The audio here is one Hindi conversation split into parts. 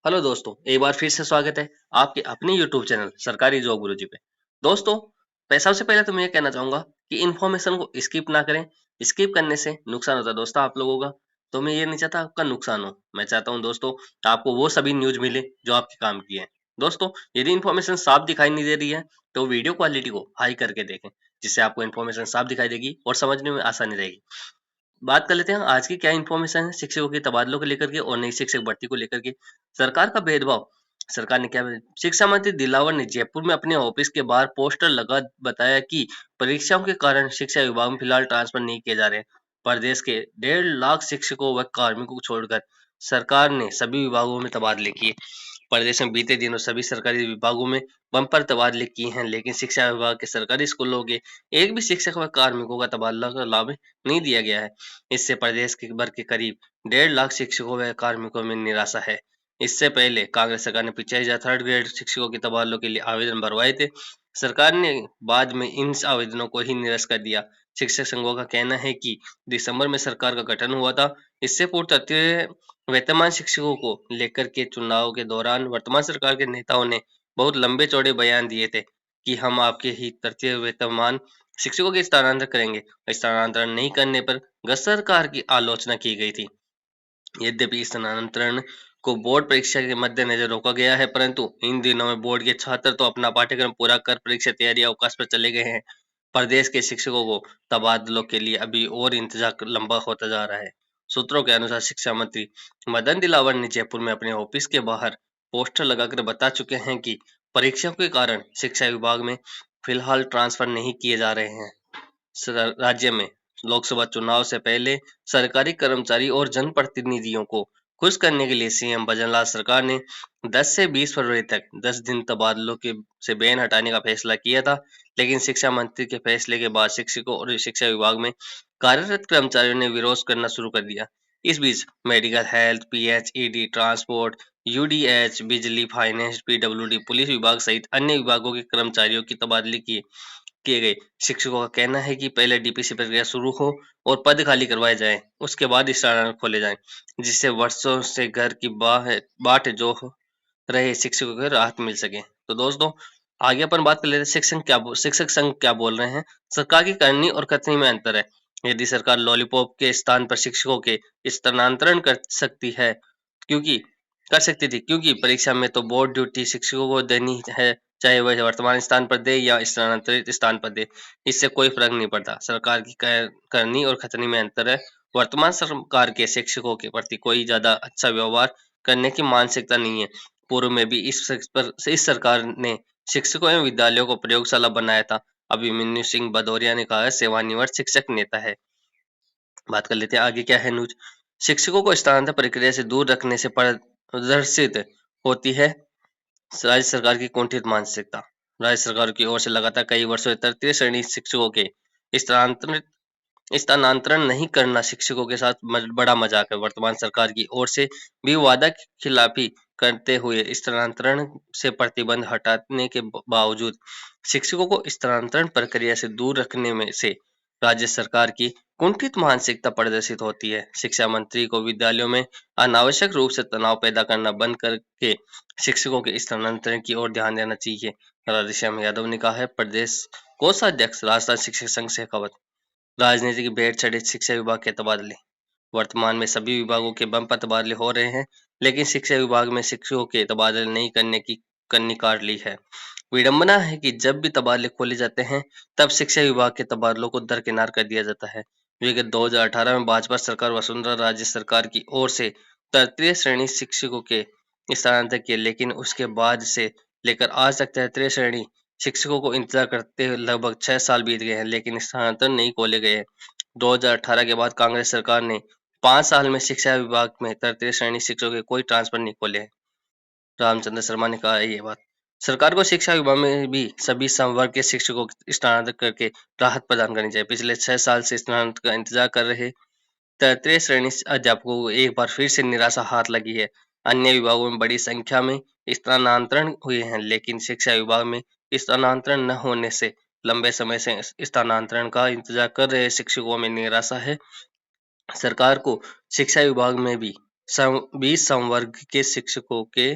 हेलो दोस्तों, एक बार फिर से स्वागत है आपके अपने यूट्यूब चैनल सरकारी जॉब गुरुजी पे। दोस्तों, मैं सबसे पहले तो मैं ये कहना चाहूँगा कि इन्फॉर्मेशन को स्किप ना करें। स्किप करने से नुकसान होता है दोस्तों आप लोगों का। तो मैं ये नहीं चाहता आपका नुकसान हो। मैं चाहता हूँ दोस्तों आपको वो सभी न्यूज़ मिले जो आपके काम की है। दोस्तों, यदि इन्फॉर्मेशन साफ दिखाई नहीं दे रही है तो वीडियो क्वालिटी को हाई करके देखें, जिससे आपको इन्फॉर्मेशन साफ दिखाई देगी और समझने में आसानी रहेगी। बात कर लेते हैं आज की क्या इन्फॉर्मेशन है शिक्षकों के तबादलों को लेकर के और नई शिक्षक भर्ती को लेकर के। सरकार का भेदभाव। सरकार ने क्या शिक्षा मंत्री दिलावर ने जयपुर में अपने ऑफिस के बाहर पोस्टर लगा बताया कि परीक्षाओं के कारण शिक्षा विभाग में फिलहाल ट्रांसफर नहीं किए जा रहे। प्रदेश के 1.5 लाख शिक्षकों व कार्मिकों को छोड़कर सरकार ने सभी विभागों में तबादले किए। प्रदेश में बीते दिनों सभी सरकारी विभागों में बम्पर तबादले किए हैं, लेकिन शिक्षा विभाग के सरकारी स्कूलों के एक भी शिक्षक व कार्मिकों का तबादला का लाभ नहीं दिया गया है। इससे प्रदेश के भर के करीब 1.5 लाख शिक्षकों व कार्मिकों में निराशा है। इससे पहले कांग्रेस सरकार ने 45,000 थर्ड ग्रेड शिक्षकों के तबादलों के लिए आवेदन भरवाए थे। सरकार ने बाद में इन आवेदनों को ही निरस्त कर दिया। शिक्षक संघों का कहना है कि दिसंबर में सरकार का गठन हुआ था। इससे पूर्व तथ्य वर्तमान शिक्षकों को लेकर के चुनाव के दौरान वर्तमान सरकार के नेताओं ने बहुत लंबे चौड़े बयान दिए थे कि हम आपके ही तृतीय वेतनमान शिक्षकों के स्थानांतरण करेंगे। स्थानांतरण नहीं करने पर गत सरकार की आलोचना की गई थी। यद्यपि स्थानांतरण को बोर्ड परीक्षा के मद्देनजर रोका गया है, परंतु इन दिनों में बोर्ड के छात्र तो अपना पाठ्यक्रम पूरा कर परीक्षा तैयारी अवकाश पर चले गए हैं। प्रदेश के शिक्षकों को तबादलों के लिए अभी और इंतजार लंबा होता जा रहा है। सूत्रों के अनुसार शिक्षा मंत्री मदन दिलावर ने जयपुर में अपने ऑफिस के बाहर पोस्टर लगाकर बता चुके हैं कि परीक्षाओं के कारण शिक्षा विभाग में फिलहाल ट्रांसफर नहीं किए जा रहे हैं। राज्य में लोकसभा चुनाव से पहले सरकारी कर्मचारी और जनप्रतिनिधियों को खुश करने के लिए सीएम भजनलाल सरकार ने 10 से 20 फरवरी तक 10 दिन तबादलों के से बैन हटाने का फैसला किया था। लेकिन शिक्षा मंत्री के फैसले के बाद शिक्षकों और शिक्षा विभाग में कार्यरत कर्मचारियों ने विरोध करना शुरू कर दिया। इस बीच medical, health, PHED, transport, UDH, बिजली, फाइनेंस, पीडब्ल्यूडी, पुलिस विभाग सहित अन्य विभागों के कर्मचारियों की तबादले की किए गए। शिक्षकों का कहना है कि पहले डीपीसी प्रक्रिया शुरू हो और पद खाली करवाए जाएं, उसके बाद स्थानांतरण खोले जाएं, जिससे वर्षों से घर की बाट जो रहे शिक्षकों को राहत मिल सके। तो दोस्तों, आगे अपन बात कर लेते हैं शिक्षक संघ क्या बोल रहे हैं। सरकार की करनी और कथनी में अंतर है। यदि सरकार लॉलीपॉप के स्थान पर शिक्षकों के स्थानांतरण कर सकती है, क्योंकि कर सकती थी, क्योंकि परीक्षा में तो बोर्ड ड्यूटी शिक्षकों को देनी है, चाहे वह वर्तमान स्थान पर दे या स्थानांतरित स्थान पर दे। इससे कोई फर्क नहीं पड़ता। सरकार की करनी और खतनी में अंतर है। वर्तमान सरकार के शिक्षकों के प्रति कोई ज्यादा अच्छा व्यवहार करने की मानसिकता नहीं है। पूर्व में भी इस सरकार ने शिक्षकों एवं विद्यालयों को प्रयोगशाला बनाया था। अभिमन्यु सिंह भदौरिया ने कहा है सेवानिवृत्त शिक्षक नेता है। बात कर लेते हैं आगे क्या है न्यूज। शिक्षकों को स्थानांतरण प्रक्रिया से दूर रखने से प्रदर्शित होती है राज्य सरकार की कुंठित मानसिकता। राज्य सरकार की ओर से लगातार कई वर्षों से तृतीय श्रेणी शिक्षकों के स्थानांतरित स्थानांतरण नहीं करना शिक्षकों के साथ बड़ा मजाक है। वर्तमान सरकार की ओर से भी वादा की खिलाफी करते हुए स्थानांतरण से प्रतिबंध हटाने के बावजूद शिक्षकों को स्थानांतरण प्रक्रिया से दूर रखने में से राज्य सरकार की कुंठित मानसिकता प्रदर्शित होती है। शिक्षा मंत्री को विद्यालयों में अनावश्यक रूप से तनाव पैदा करना बंद करके शिक्षकों के स्थानांतरण की ओर ध्यान देना चाहिए। राधेश्याम यादव ने कहा है प्रदेश कोषाध्यक्ष राजस्थान शिक्षक संघ शेखावत। राजनीति की भेंट चढ़े शिक्षा विभाग के तबादले। वर्तमान में सभी विभागों के बम पर तबादले हो रहे हैं, लेकिन शिक्षा विभाग में शिक्षकों के तबादले नहीं करने की कन्नी काट ली है। विडंबना है कि जब भी तबादले खोले जाते हैं, तब शिक्षा विभाग के तबादलों को दरकिनार कर दिया जाता है। विगत 2018 में भाजपा सरकार वसुंधरा राज्य सरकार की ओर से तृतीय श्रेणी शिक्षकों के स्थानांतरण किए, लेकिन उसके बाद से लेकर आज तक तृतीय श्रेणी शिक्षकों को इंतजार करते हुए लगभग 6 साल बीत गए हैं, लेकिन स्थानांतरण नहीं खोले गए हैं। 2018 के बाद कांग्रेस सरकार ने 5 साल में शिक्षा विभाग में तृतीय श्रेणी शिक्षकों के कोई ट्रांसफर नहीं खोले हैं। रामचंद्र शर्मा ने कहा है ये बात। सरकार को शिक्षा विभाग में भी सभी संवर्ग के शिक्षकों को स्थानांतरित करके राहत प्रदान करनी चाहिए। पिछले 6 साल से स्थानांतरण का इंतजार कर रहे तृतीय श्रेणी अध्यापकों को एक बार फिर से निराशा हाथ लगी है। अन्य विभागों में बड़ी संख्या में स्थानांतरण हुए हैं, लेकिन शिक्षा विभाग में स्थानांतरण न होने से लंबे समय से स्थानांतरण का इंतजार कर रहे शिक्षकों में निराशा है। सरकार को शिक्षा विभाग में भी 20 संवर्ग के शिक्षकों के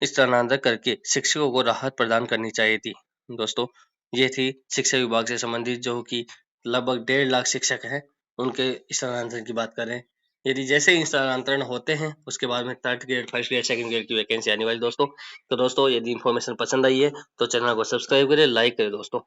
स्थानांतरण करके शिक्षकों को राहत प्रदान करनी चाहिए थी। दोस्तों, ये थी शिक्षा विभाग से संबंधित जो कि लगभग 1.5 लाख शिक्षक हैं, उनके स्थानांतरण की बात करें। यदि जैसे ही स्थानांतरण होते हैं, उसके बाद में 3rd grade, 1st grade, 2nd grade की वैकेंसी आने वाली दोस्तों। तो दोस्तों, यदि इन्फॉर्मेशन पसंद आई है तो चैनल को सब्सक्राइब करें, लाइक करें दोस्तों।